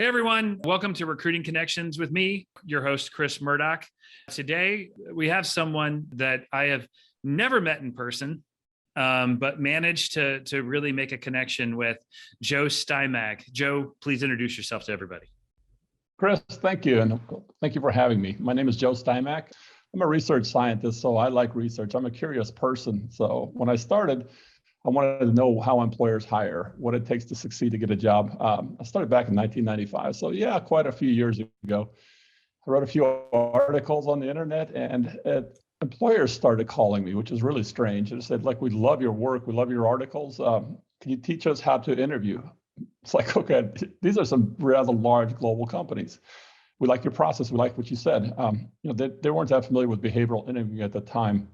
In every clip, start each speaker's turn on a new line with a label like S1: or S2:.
S1: Hey everyone, welcome to Recruiting Connections with me, your host, Chris Murdock. Today, we have someone that I have never met in person, but managed to really make a connection with, Joe Stimac. Joe, please introduce yourself to everybody.
S2: Chris, thank you. And thank you for having me. My name is Joe Stimac. I'm a research scientist, so I like research. I'm a curious person. So when I started, I wanted to know how employers hire, what it takes to succeed to get a job. I started back in 1995. So yeah, quite a few years ago. I wrote a few articles on the internet and employers started calling me, which is really strange. They said, like, we love your work. We love your articles. Can you teach us how to interview? It's like, okay, these are some rather large global companies. We like your process. We like what you said. They weren't that familiar with behavioral interviewing at the time.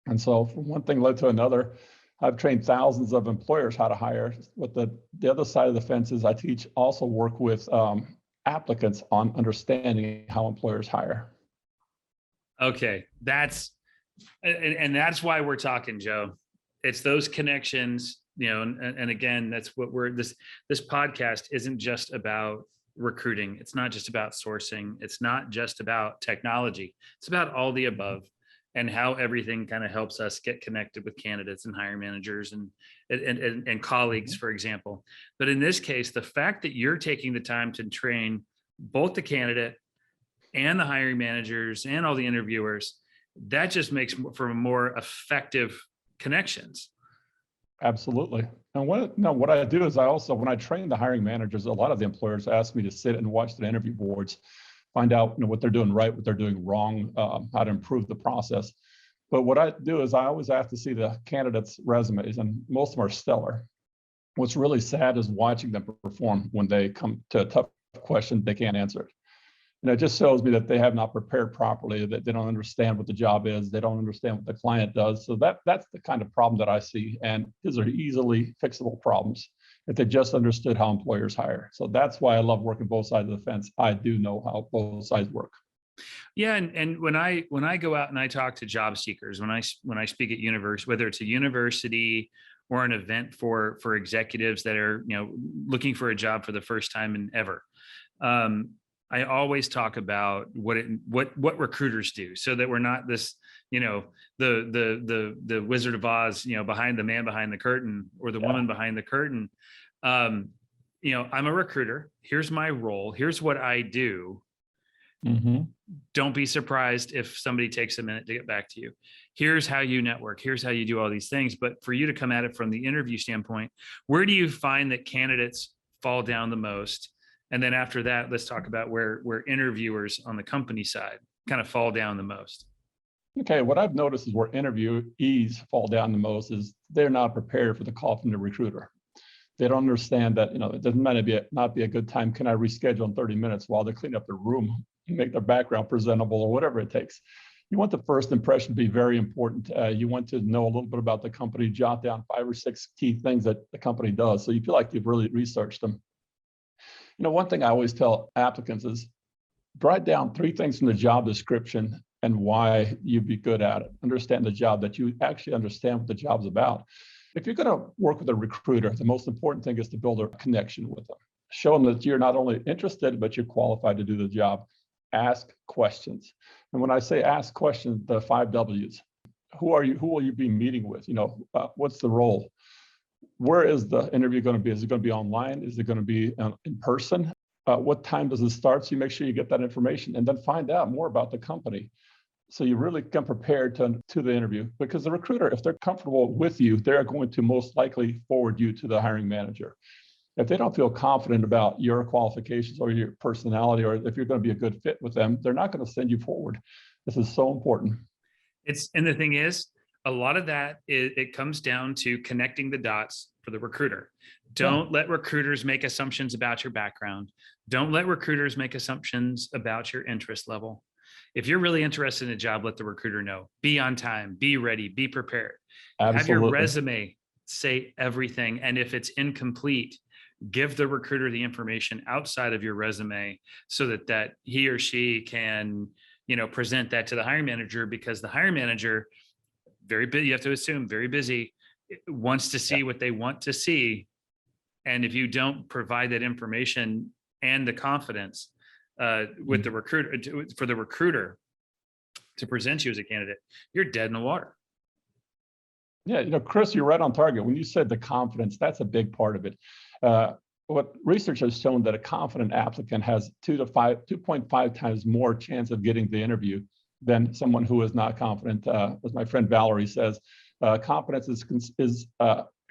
S2: And so one thing led to another. I've trained thousands of employers how to hire. But the other side of the fence is I also work with applicants on understanding how employers hire.
S1: Okay, that's why we're talking, Joe. It's those connections, and again, that's what this podcast isn't just about recruiting. It's not just about sourcing. It's not just about technology. It's about all the above, and how everything kind of helps us get connected with candidates and hiring managers and colleagues, for example. But in this case, the fact that you're taking the time to train both the candidate and the hiring managers and all the interviewers, that just makes for more effective connections.
S2: Absolutely. And what I do is when I train the hiring managers, a lot of the employers ask me to sit and watch the interview boards, find out what they're doing right, what they're doing wrong, how to improve the process. But what I do is I always have to see the candidates' resumes, and most of them are stellar. What's really sad is watching them perform when they come to a tough question, they can't answer it. And it just shows me that they have not prepared properly, that they don't understand what the job is, they don't understand what the client does. So that's the kind of problem that I see. And these are easily fixable problems if they just understood how employers hire. So that's why I love working both sides of the fence. I do know how both sides work.
S1: Yeah, and when I go out and I talk to job seekers, when I speak at university, whether it's a university or an event for executives that are looking for a job for the first time in ever, I always talk about what recruiters do, so that we're not this, the Wizard of Oz, behind the man behind the curtain or the woman behind the curtain. I'm a recruiter. Here's my role. Here's what I do.
S2: Mm-hmm.
S1: Don't be surprised if somebody takes a minute to get back to you. Here's how you network. Here's how you do all these things. But for you to come at it from the interview standpoint, where do you find that candidates fall down the most? And then after that, let's talk about where interviewers on the company side kind of fall down the most.
S2: Okay, what I've noticed is where interviewees fall down the most is they're not prepared for the call from the recruiter. They don't understand that, it doesn't matter not be a good time. Can I reschedule in 30 minutes while they clean up their room and make their background presentable or whatever it takes? You want the first impression to be very important. You want to know a little bit about the company, jot down 5 or 6 key things that the company does, so you feel like you've really researched them. One thing I always tell applicants is write down 3 things from the job description and why you'd be good at it. Understand the job, that you actually understand what the job's about. If you're going to work with a recruiter, the most important thing is to build a connection with them. Show them that you're not only interested, but you're qualified to do the job. Ask questions. And when I say ask questions, the 5 W's. Who are you? Who will you be meeting with? What's the role? Where is the interview going to be? Is it going to be online? Is it going to be in person? What time does it start? So you make sure you get that information and then find out more about the company. So you really come prepared to the interview, because the recruiter, if they're comfortable with you, they're going to most likely forward you to the hiring manager. If they don't feel confident about your qualifications or your personality, or if you're going to be a good fit with them, they're not going to send you forward. This is so important.
S1: And the thing is, a lot of that it comes down to connecting the dots for the recruiter. Don't let recruiters make assumptions about your background. Don't let recruiters make assumptions about your interest level. If you're really interested in a job, let the recruiter know. Be on time, be ready, be prepared.
S2: Absolutely.
S1: Have your resume say everything. And if it's incomplete, give the recruiter the information outside of your resume so that he or she can, present that to the hiring manager, because the hiring manager, very busy, you have to assume very busy, wants to see what they want to see. And if you don't provide that information and the confidence with the recruiter for the recruiter to present you as a candidate, you're dead in the water.
S2: Yeah, Chris, you're right on target. When you said the confidence, that's a big part of it. What research has shown that a confident applicant has 2.5 times more chance of getting the interview than someone who is not confident. As my friend Valerie says, confidence is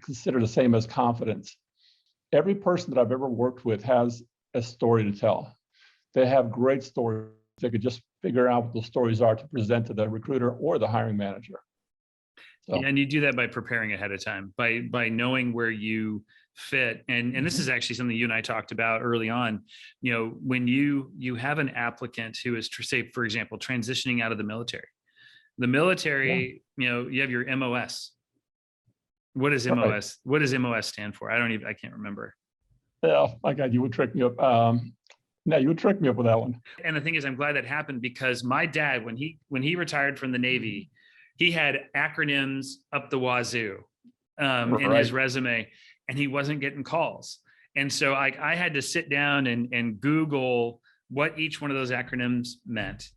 S2: considered the same as confidence. Every person that I've ever worked with has a story to tell. They have great stories. They could just figure out what the stories are to present to the recruiter or the hiring manager. So.
S1: Yeah, and you do that by preparing ahead of time, by knowing where you fit. And this is actually something you and I talked about early on. When you have an applicant who is, say, for example, transitioning out of the military, you have your MOS. What is MOS? Right. What does MOS stand for? I can't remember.
S2: Yeah, my God, you would trick me up. No, you would trick me up with that one.
S1: And the thing is, I'm glad that happened, because my dad, when he retired from the Navy, he had acronyms up the wazoo in his resume, and he wasn't getting calls. And so I had to sit down and Google what each one of those acronyms meant.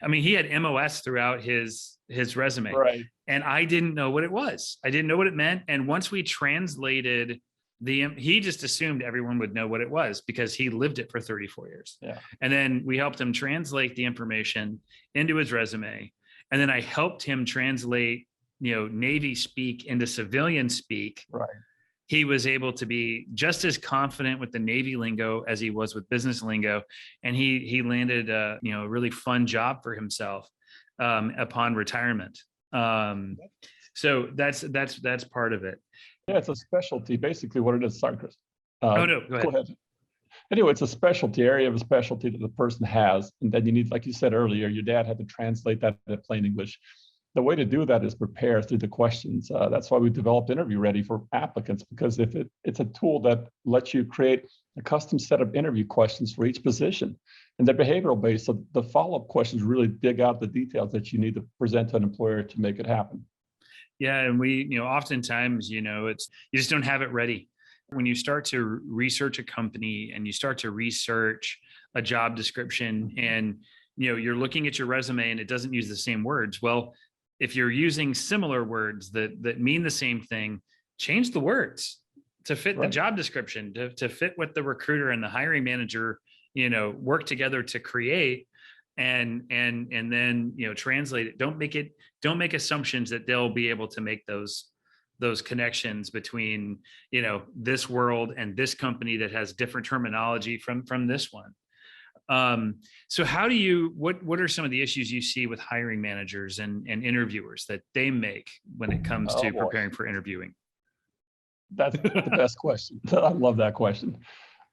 S1: I mean, he had MOS throughout his resume,
S2: right?
S1: And I didn't know what it was. I didn't know what it meant. And once we translated he just assumed everyone would know what it was because he lived it for 34 years.
S2: Yeah.
S1: And then we helped him translate the information into his resume. And then I helped him translate, Navy speak into civilian speak.
S2: Right.
S1: He was able to be just as confident with the Navy lingo as he was with business lingo. And he landed a really fun job for himself upon retirement. So that's part of it.
S2: Yeah, it's a specialty, basically what it is. Sorry, Chris.
S1: No, go ahead.
S2: Anyway, it's a area of a specialty that the person has. And then you need, like you said earlier, your dad had to translate that into plain English. The way to do that is prepare through the questions. That's why we developed Interview Ready for applicants, because it's a tool that lets you create a custom set of interview questions for each position. And they're behavioral based. So the follow-up questions really dig out the details that you need to present to an employer to make it happen.
S1: Yeah. And we, oftentimes, it's, you just don't have it ready. When you start to research a company and you start to research a job description and, you're looking at your resume and it doesn't use the same words. Well, if you're using similar words that mean the same thing, change the words to fit the job description, to fit what the recruiter and the hiring manager, work together to create. And then translate it. Don't make assumptions that they'll be able to make those connections between this world and this company that has different terminology from this one. So what are some of the issues you see with hiring managers and interviewers that they make when it comes to preparing for interviewing?
S2: That's the best question. I love that question.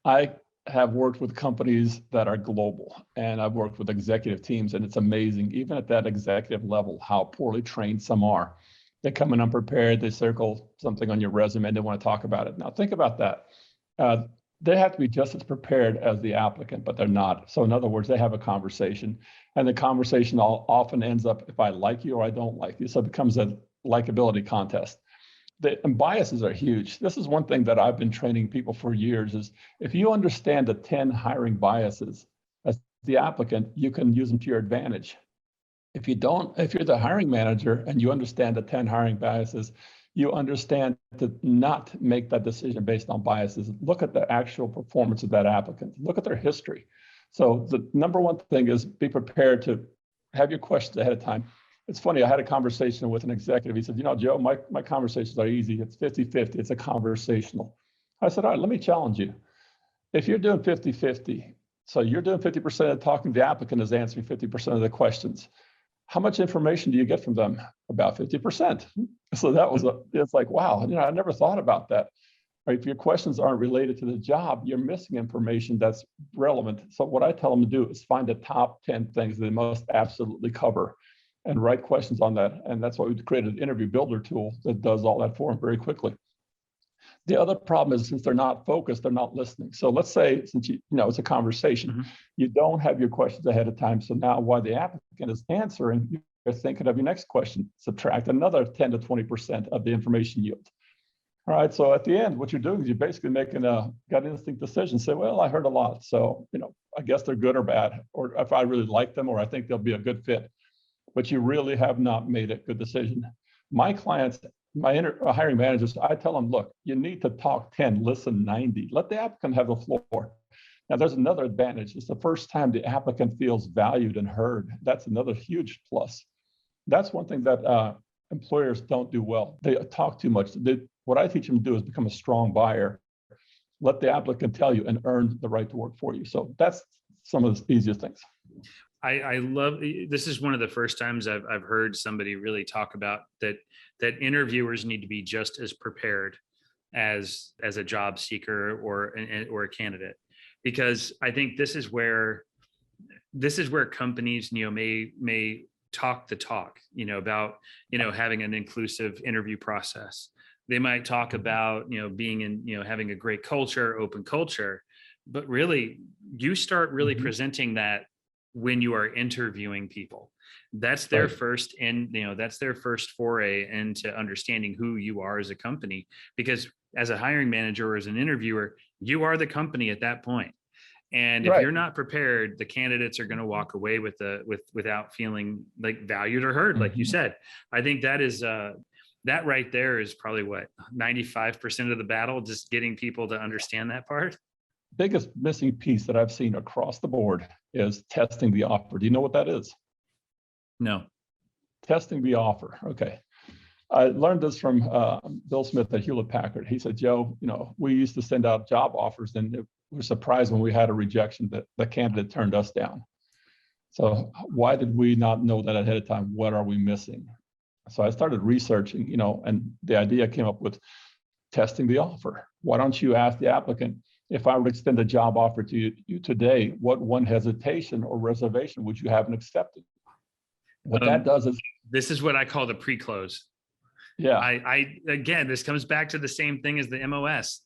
S2: I have worked with companies that are global, and I've worked with executive teams, and it's amazing, even at that executive level, how poorly trained some are. They come in unprepared, they circle something on your resume, and they want to talk about it. Now, think about that. They have to be just as prepared as the applicant, but they're not. So in other words, they have a conversation, and the conversation often ends up, if I like you or I don't like you. So it becomes a likability contest. And biases are huge. This is one thing that I've been training people for years is if you understand the 10 hiring biases as the applicant, you can use them to your advantage. If you don't, if you're the hiring manager and you understand the 10 hiring biases, you understand to not make that decision based on biases. Look at the actual performance of that applicant. Look at their history. So the number one thing is be prepared to have your questions ahead of time. It's funny, I had a conversation with an executive. He said, Joe, my conversations are easy. It's 50-50. It's a conversational. I said, all right, let me challenge you. If you're doing 50-50, so you're doing 50% of talking, the applicant is answering 50% of the questions. How much information do you get from them? About 50%. So it's like, wow, I never thought about that. Right? If your questions aren't related to the job, you're missing information that's relevant. So what I tell them to do is find the top 10 things they must absolutely cover and write questions on that. And that's why we created an interview builder tool that does all that for them very quickly. The other problem is since they're not focused, they're not listening. So let's say, since it's a conversation, you don't have your questions ahead of time. So now while the applicant is answering, you're thinking of your next question, subtract another 10 to 20% of the information yield. All right. So at the end, what you're doing is you're basically making a gut instinct decision. Say, well, I heard a lot. So, I guess they're good or bad, or if I really like them, or I think they'll be a good fit. But you really have not made a good decision. My clients, hiring managers, I tell them, look, you need to talk 10, listen 90. Let the applicant have the floor. Now, there's another advantage. It's the first time the applicant feels valued and heard. That's another huge plus. That's one thing that employers don't do well. They talk too much. What I teach them to do is become a strong buyer. Let the applicant tell you and earn the right to work for you. So that's some of the easiest things.
S1: I love, this is one of the first times I've heard somebody really talk about that interviewers need to be just as prepared as a job seeker or a candidate, because I think this is where companies may talk the talk about having an inclusive interview process. They might talk about being in having a great culture, open culture, but really you start really presenting that when you are interviewing people. That's their first, and that's their first foray into understanding who you are as a company, because as a hiring manager or as an interviewer, you are the company at that point. And if you're not prepared, the candidates are going to walk away without feeling like valued or heard, like you said. I think that is that right there is probably what 95% of the battle, just getting people to understand that part.
S2: Biggest missing piece that I've seen across the board is testing the offer. Do you know what that is?
S1: No.
S2: Testing the offer. Okay. I learned this from Bill Smith at Hewlett Packard. He said, Joe, we used to send out job offers and we were surprised when we had a rejection that the candidate turned us down. So why did we not know that ahead of time? What are we missing? So I started researching, and the idea came up with testing the offer. Why don't you ask the applicant, if I would extend a job offer to you today, what one hesitation or reservation would you have in accepting? What that does is,
S1: this is what I call the pre-close.
S2: Yeah.
S1: I again, this comes back to the same thing as the MOS.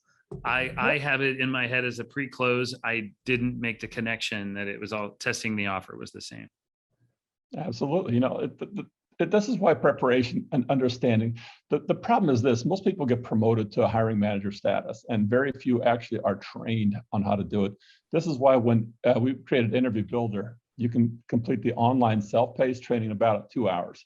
S1: I have it in my head as a pre-close. I didn't make the connection that it was all testing the offer was the same.
S2: Absolutely. This is why preparation and understanding. The problem is this: most people get promoted to a hiring manager status, and very few actually are trained on how to do it. This is why when we created Interview Builder, you can complete the online self-paced training in about 2 hours.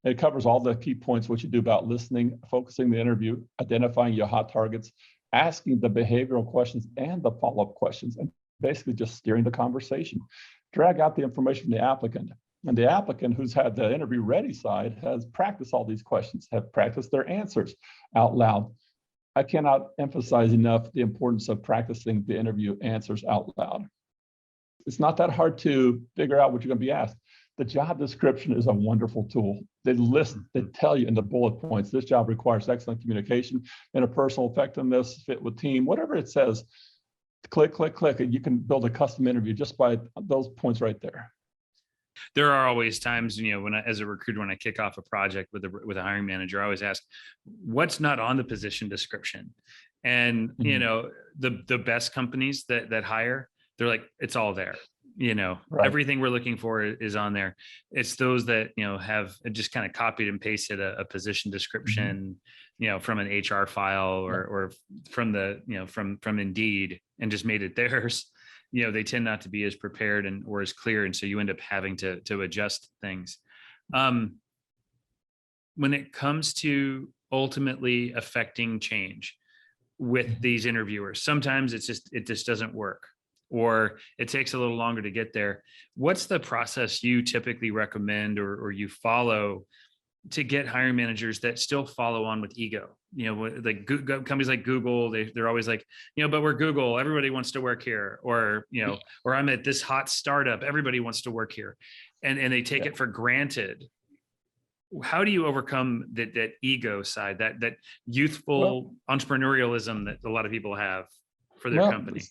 S2: It covers all the key points, what you do about listening, focusing the interview, identifying your hot targets, asking the behavioral questions and the follow-up questions, and basically just steering the conversation. Drag out the information from the applicant. And the applicant who's had the interview ready side has practiced all these questions, have practiced their answers out loud. I cannot emphasize enough the importance of practicing the interview answers out loud. It's not that hard to figure out what you're going to be asked. The job description is a wonderful tool. They tell you in the bullet points, this job requires excellent communication, interpersonal effectiveness, fit with team, whatever it says, click, click, click, and you can build a custom interview just by those points right there.
S1: There are always times, as a recruiter, when I kick off a project with a hiring manager, I always ask, what's not on the position description? And, the best companies that hire, they're like, it's all there. Everything we're looking for is on there. It's those that, have just kind of copied and pasted a position description, from an HR file or from from Indeed and just made it theirs. They tend not to be as prepared or as clear. And so you end up having to adjust things. When it comes to ultimately affecting change with these interviewers, sometimes it just doesn't work, or it takes a little longer to get there. What's the process you typically recommend or you follow to get hiring managers that still follow on with ego? Like companies like Google, they're always like, but we're Google, everybody wants to work here, or or I'm at this hot startup, everybody wants to work here, and they take it for granted. How do you overcome that ego side, that youthful entrepreneurialism that a lot of people have for their company?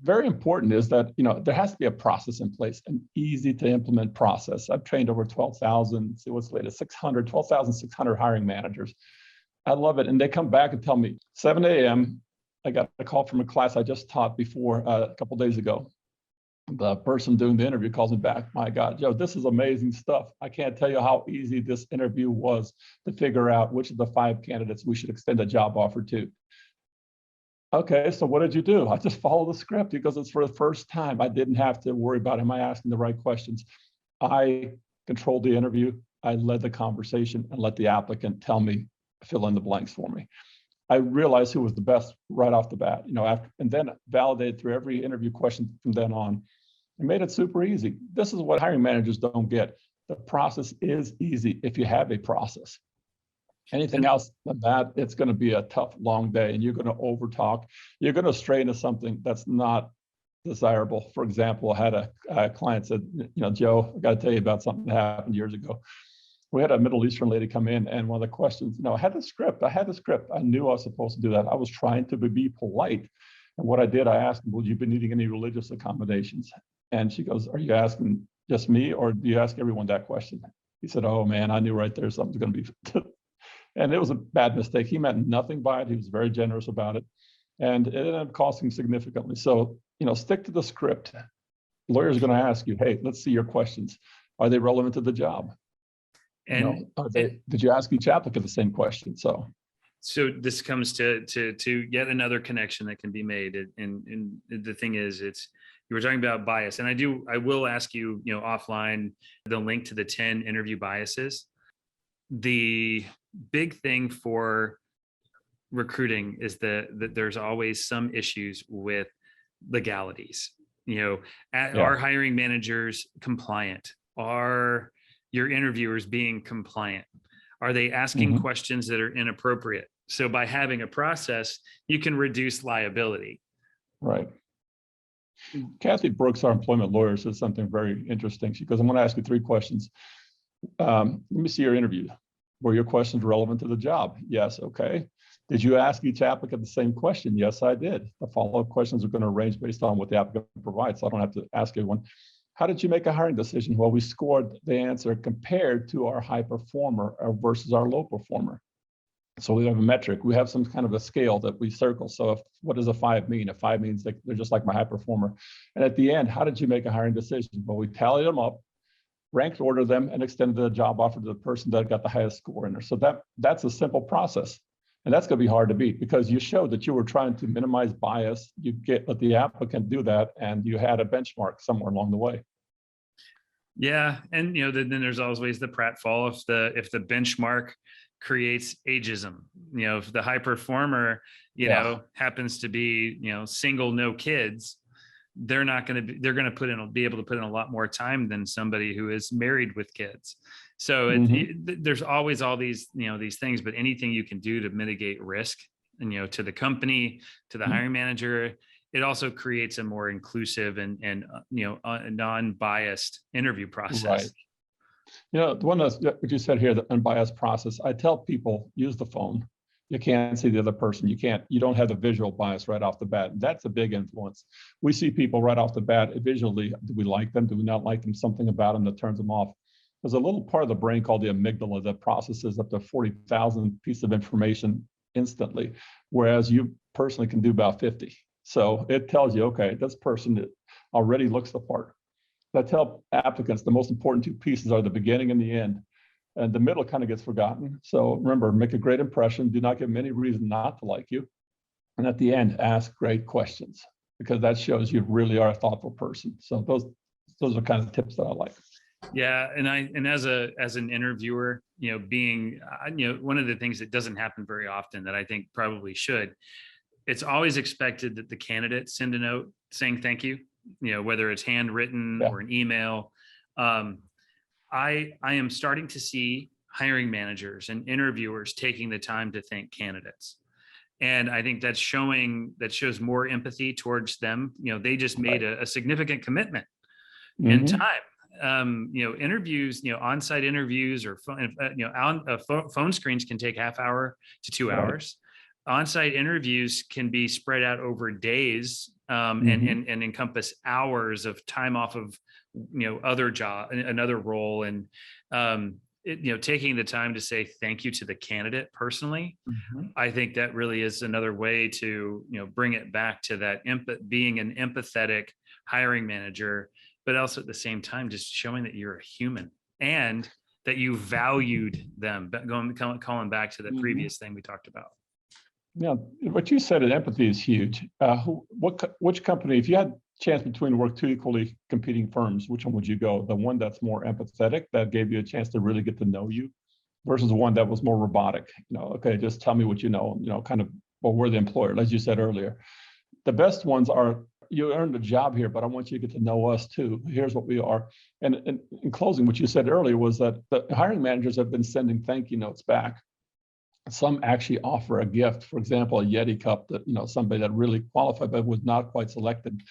S2: Very important is that there has to be a process in place, an easy to implement process. I've trained over 12,600 hiring managers. I love it. And they come back and tell me 7 a.m. I got a call from a class I just taught before a couple of days ago. The person doing the interview calls me back. My God, Joe, this is amazing stuff. I can't tell you how easy this interview was to figure out which of the 5 candidates we should extend a job offer to. Okay, so what did you do? I just followed the script because it's for the first time. I didn't have to worry about, am I asking the right questions? I controlled the interview. I led the conversation and let the applicant tell me, fill in the blanks for me. I realized who was the best right off the bat, and then validated through every interview question from then on. It made it super easy. This is what hiring managers don't get. The process is easy if you have a process. Anything else than that, it's going to be a tough, long day, and you're going to overtalk. You're going to stray into something that's not desirable. For example, I had a client said, Joe, I got to tell you about something that happened years ago. We had a Middle Eastern lady come in, and one of the questions, I had the script. I knew I was supposed to do that. I was trying to be polite. And what I did, I asked, would you be needing any religious accommodations? And she goes, are you asking just me, or do you ask everyone that question? He said, oh man, I knew right there something's going to be. And it was a bad mistake. He meant nothing by it. He was very generous about it. And it ended up costing significantly. So, stick to the script. Lawyers are going to ask you, hey, let's see your questions. Are they relevant to the job?
S1: And
S2: did you ask each applicant the same question? So
S1: this comes to yet another connection that can be made. And the thing is, you were talking about bias, and I will ask you, offline, the link to the 10 interview biases. The big thing for recruiting is that there's always some issues with legalities. Are hiring managers compliant? Are your interviewers being compliant? Are they asking questions that are inappropriate? So by having a process, you can reduce liability.
S2: Right. Kathy Brooks, our employment lawyer, says something very interesting. She goes, I'm going to ask you 3 questions. Let me see your interview. Were your questions relevant to the job? Yes. Okay. Did you ask each applicant the same question? Yes, I did. The follow-up questions are going to range based on what the applicant provides, so I don't have to ask everyone. How did you make a hiring decision? Well, we scored the answer compared to our high performer versus our low performer. So we have a metric. We have some kind of a scale that we circle. So what does a 5 mean? A 5 means they're just like my high performer. And at the end, how did you make a hiring decision? Well, we tallied them up, ranked order them, and extended the job offer to the person that got the highest score in there. So that's a simple process. And that's going to be hard to beat because you showed that you were trying to minimize bias. You let the applicant do that, and you had a benchmark somewhere along the way.
S1: Yeah, and then there's always the pratfall if the benchmark creates ageism. If the high performer, happens to be single, no kids, they're going to be able to put in a lot more time than somebody who is married with kids. So there's always all these these things, but anything you can do to mitigate risk, and to the company, to the hiring manager, it also creates a more inclusive and non-biased interview process.
S2: Right. The one that's what you said here, the unbiased process. I tell people, use the phone. You can't see the other person. You don't have the visual bias right off the bat. That's a big influence. We see people right off the bat visually. Do we like them? Do we not like them? Something about them that turns them off. There's a little part of the brain called the amygdala that processes up to 40,000 pieces of information instantly, whereas you personally can do about 50. So it tells you, okay, this person already looks the part. I tell applicants the most important 2 pieces are the beginning and the end. And the middle kind of gets forgotten. So remember, make a great impression. Do not give them any reason not to like you. And at the end, ask great questions, because that shows you really are a thoughtful person. So those are kind of tips that I like.
S1: Yeah, and as an interviewer, being one of the things that doesn't happen very often that I think probably should, it's always expected that the candidate send a note saying thank you, whether it's handwritten or an email. I am starting to see hiring managers and interviewers taking the time to thank candidates. And I think that shows more empathy towards them. They just made a significant commitment in time. Interviews, on-site interviews or phone screens can take half hour to 2 hours. On-site interviews can be spread out over days and encompass hours of time off of another role, and taking the time to say thank you to the candidate personally. I think that really is another way to bring it back to that being an empathetic hiring manager, but also at the same time, just showing that you're a human and that you valued them. But calling back to the previous thing we talked about.
S2: Yeah, what you said, empathy is huge. Which company, if you had a chance between to work two equally competing firms, which one would you go? The one that's more empathetic, that gave you a chance to really get to know you, versus the one that was more robotic? Okay, just tell me what you know. Kind of, well, we're the employer, as you said earlier. The best ones are, you earned a job here, but I want you to get to know us too. Here's what we are. And in closing, what you said earlier was that the hiring managers have been sending thank you notes back. Some actually offer a gift, for example, a Yeti cup that, somebody that really qualified but was not quite selected.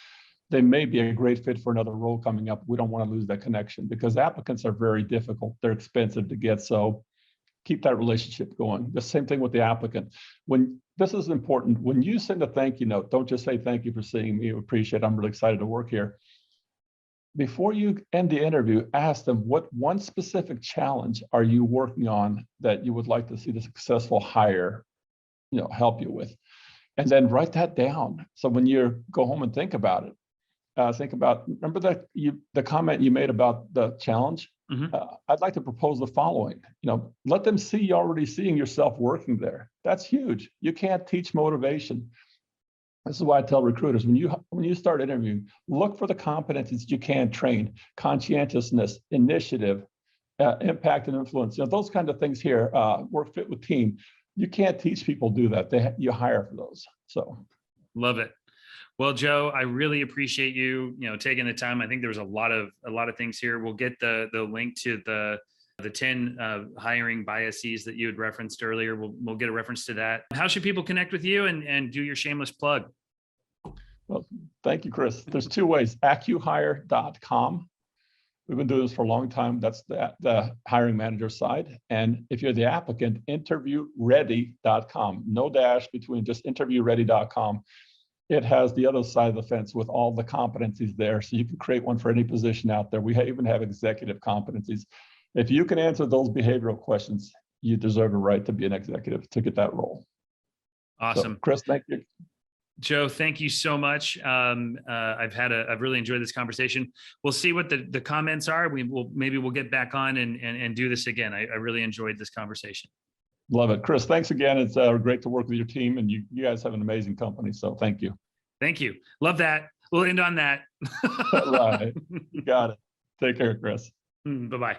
S2: They may be a great fit for another role coming up. We don't want to lose that connection, because applicants are very difficult. They're expensive to get. So keep that relationship going. The same thing with the applicant. This is important. When you send a thank you note, don't just say thank you for seeing me, appreciate it, I'm really excited to work here. Before you end the interview, ask them, what one specific challenge are you working on that you would like to see the successful hire help you with? And then write that down. So when you go home and think about it, remember that the comment you made about the challenge? I'd like to propose the following. Let them see you already seeing yourself working there. That's huge. You can't teach motivation. This is why I tell recruiters, when you start interviewing, look for the competencies you can train: conscientiousness, initiative, impact and influence. Those kind of things here. Work fit with team. You can't teach people do that. You hire for those. So,
S1: love it. Well, Joe, I really appreciate you, taking the time. I think there's a lot of things here. We'll get the link to the 10 hiring biases that you had referenced earlier. We'll get a reference to that. How should people connect with you and do your shameless plug?
S2: Well, thank you, Chris. There's two ways: accuhire.com. We've been doing this for a long time. That's the hiring manager side. And if you're the applicant, interviewready.com. No dash between, just interviewready.com. It has the other side of the fence with all the competencies there. So you can create one for any position out there. We even have executive competencies. If you can answer those behavioral questions, you deserve a right to be an executive, to get that role.
S1: Awesome.
S2: So, Chris, thank you.
S1: Joe, thank you so much. I've really enjoyed this conversation. We'll see what the comments are. Maybe we'll get back on and do this again. I really enjoyed this conversation.
S2: Love it. Chris, thanks again. It's great to work with your team, and you guys have an amazing company. So thank you.
S1: Thank you. Love that. We'll end on that.
S2: Right. You got it. Take care, Chris.
S1: Bye-bye.